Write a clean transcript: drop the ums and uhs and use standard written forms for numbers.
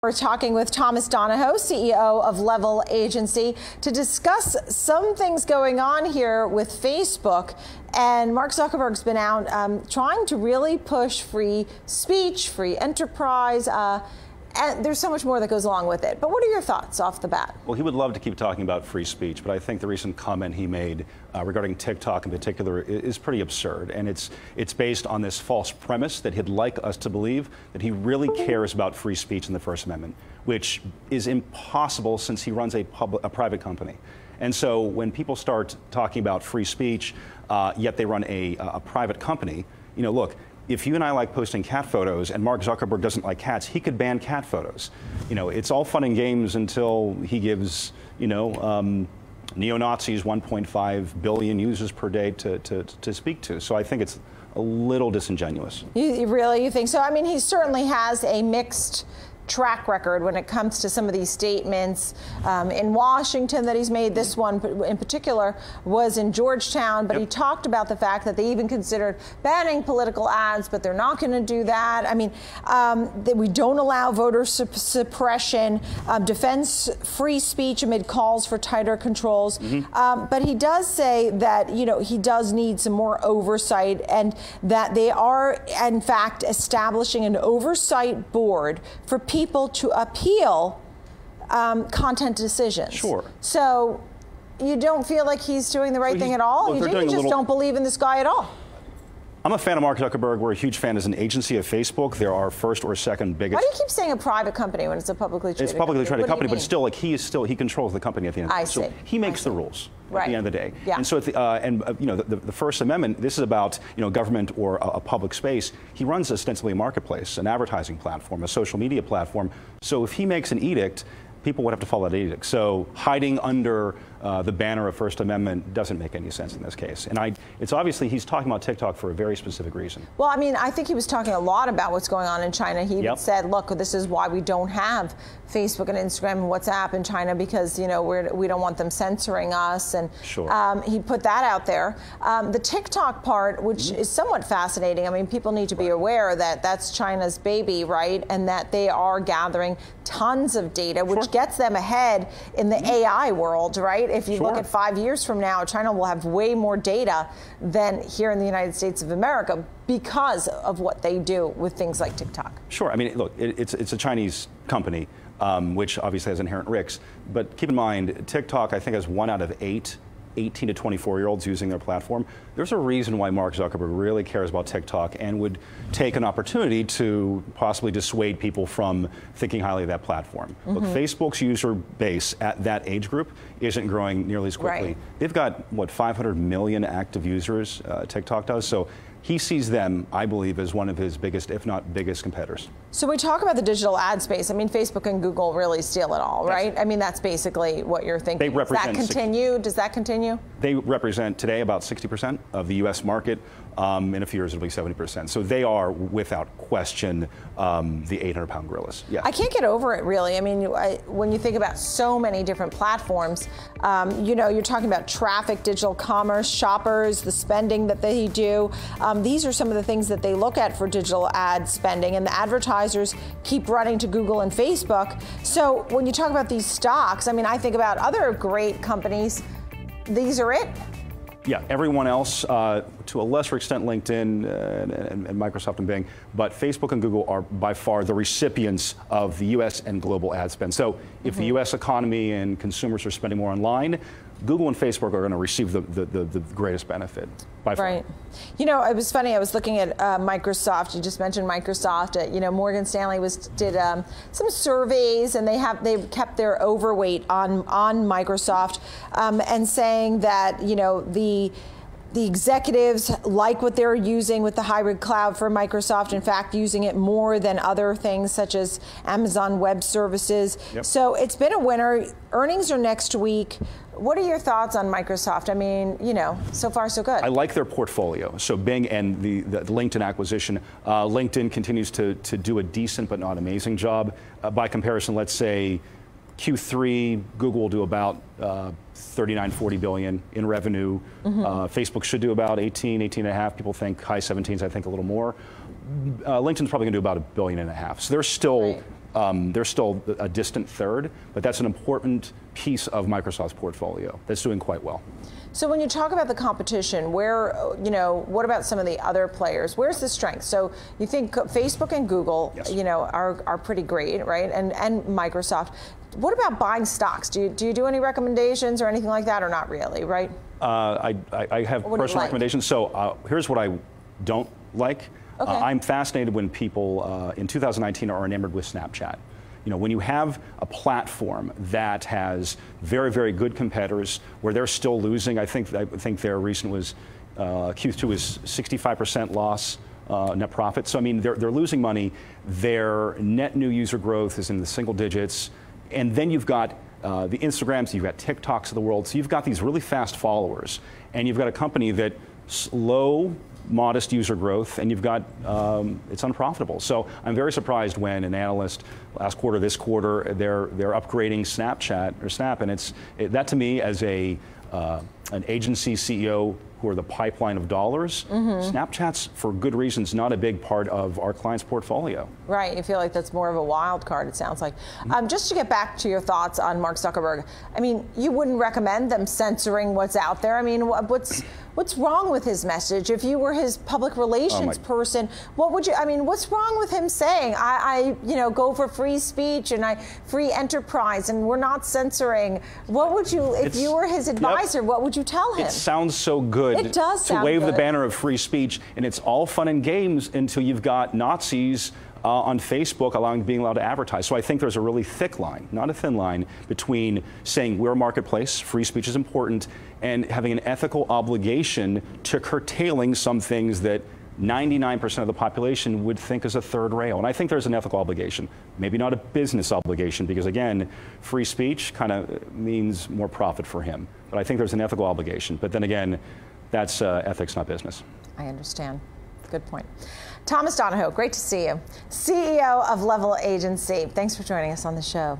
We're talking with Thomas Donohoe, CEO of Level Agency, to discuss some things going on here with Facebook. And Mark Zuckerberg's been out trying to really push free speech, free enterprise, and there's so much more that goes along with it. But what are your thoughts off the bat? Well, he would love to keep talking about free speech, but I think the recent comment he made regarding TikTok in particular is pretty absurd. And it's based on this false premise that he'd like us to believe that he really cares about free speech in the First Amendment, which is impossible since he runs a private company. And so when people start talking about free speech, yet they run a private company, you know, look, if you and I like posting cat photos and Mark Zuckerberg doesn't like cats, he could ban cat photos. You know, it's all fun and games until he gives, you know, neo-Nazis 1.5 billion users per day to speak to. So I think it's a little disingenuous. You think so? I mean, he certainly has a mixed track record when it comes to some of these statements in Washington that he's made. This one in particular was in Georgetown, but he talked about the fact that they even considered banning political ads, but they're not going to do that. I mean, that we don't allow voter suppression, defends free speech amid calls for tighter controls. But he does say that, you know, he does need some more oversight, and that they are, in fact, establishing an oversight board for people to appeal content decisions. Sure. So you don't feel like he's doing the right thing at all? You just don't believe in this guy at all? I'm a fan of Mark Zuckerberg. We're a huge fan as an agency of Facebook. They're our first or second biggest. Why do you keep saying a private company when it's a publicly traded company? It's a publicly traded company, but still, like, he controls the company at the end of the day. I see. So he makes the rules at the end of the day. Yeah. And so, you know, the First Amendment, this is about, you know, government or a public space. He runs ostensibly a marketplace, an advertising platform, a social media platform. So if he makes an edict, people would have to follow that edict. So hiding under the banner of First Amendment doesn't make any sense in this case. And it's obviously he's talking about TikTok for a very specific reason. Well, I mean, I think he was talking a lot about what's going on in China. He even said, look, this is why we don't have Facebook and Instagram and WhatsApp in China, because, you know, we don't want them censoring us. And he put that out there. The TikTok part, which is somewhat fascinating. I mean, people need to be aware that that's China's baby, right? And that they are gathering tons of data, which gets them ahead in the AI world, right? If you look at 5 years from now, China will have way more data than here in the United States of America because of what they do with things like TikTok. Sure. I mean, look, it's a Chinese company, which obviously has inherent risks. But keep in mind, TikTok, I think, has 1 out of 8 18 to 24-year-olds using their platform. There's a reason why Mark Zuckerberg really cares about TikTok and would take an opportunity to possibly dissuade people from thinking highly of that platform. Look, Facebook's user base at that age group isn't growing nearly as quickly. They've got, what, 500 million active users, TikTok does. So he sees them, I believe, as one of his biggest, if not biggest, competitors. So we talk about the digital ad space. I mean, Facebook and Google really steal it all, right? I mean, that's basically what you're thinking. They represent. Does that continue? Does that continue? They represent today about 60% of the U.S. market. In a few years, it'll be 70%. So they are, without question, the 800-pound gorillas. Yeah. I can't get over it, really. I mean, when you think about so many different platforms, you know, you're talking about traffic, digital commerce, shoppers, the spending that they do. These are some of the things that they look at for digital ad spending, and the advertisers keep running to Google and Facebook. So when you talk about these stocks, I mean, I think about other great companies. These are it. Yeah, everyone else, to a lesser extent, LinkedIn and Microsoft and Bing, but Facebook and Google are by far the recipients of the U.S. and global ad spend. So if the U.S. economy and consumers are spending more online, Google and Facebook are going to receive the greatest benefit by far. Right. You know, it was funny. I was looking at Microsoft. You just mentioned Microsoft. You know, Morgan Stanley did some surveys, and they've kept their overweight on Microsoft, and saying that, you know, the executives like what they're using with the hybrid cloud for Microsoft, in fact, using it more than other things such as Amazon Web Services. So it's been a winner. Earnings are next week. What are your thoughts on Microsoft? I mean, you know, so far so good. I like their portfolio. So Bing and the LinkedIn acquisition, LinkedIn continues to do a decent but not amazing job. By comparison, let's say Q3, Google will do about 39, 40 billion in revenue. Facebook should do about 18 and a half. People think high 17s, I think a little more. LinkedIn's probably going to do about $1.5 billion. So they're still They're still a distant third, but that's an important piece of Microsoft's portfolio that's doing quite well. So when you talk about the competition, where, what about some of the other players? Where's the strength? So you think Facebook and Google, yes, are pretty great, right? And Microsoft. What about buying stocks? Do you do any recommendations or anything like that, or not really, right? I have personal recommendations. So here's what I don't like. Okay. I'm fascinated when people in 2019 are enamored with Snapchat. When you have a platform that has very, very good competitors where they're still losing, I think their recent was Q2 was 65% loss net profit. So I mean, they're losing money. Their net new user growth is in the single digits, and then you've got the Instagrams, you've got TikToks of the world. So you've got these really fast followers, and you've got a company that low, modest user growth, and you've got it's unprofitable. So I'm very surprised when an analyst last quarter, this quarter, they're upgrading Snapchat or Snap, and that to me as an agency CEO who are the pipeline of dollars, Snapchat's for good reasons not a big part of our clients' portfolio. Right, you feel like that's more of a wild card, it sounds like. Just to get back to your thoughts on Mark Zuckerberg, I mean, you wouldn't recommend them censoring what's out there. I mean, what's wrong with his message? If you were his public relations person, what would you, I mean, what's wrong with him saying, I go for free speech and free enterprise and we're not censoring? What would you, if you were his advisor, what would you tell him? It sounds so good. It does to sound wave good. the banner of free speech, and it's all fun and games until you've got Nazis on Facebook being allowed to advertise. So I think there's a really thick line, not a thin line, between saying we're a marketplace, free speech is important, and having an ethical obligation to curtailing some things that 99% of the population would think is a third rail. And I think there's an ethical obligation, maybe not a business obligation, because again, free speech kind of means more profit for him. But I think there's an ethical obligation. But then again, that's ethics, not business. I understand. Good point. Thomas Donohoe, great to see you. CEO of Level Agency. Thanks for joining us on the show.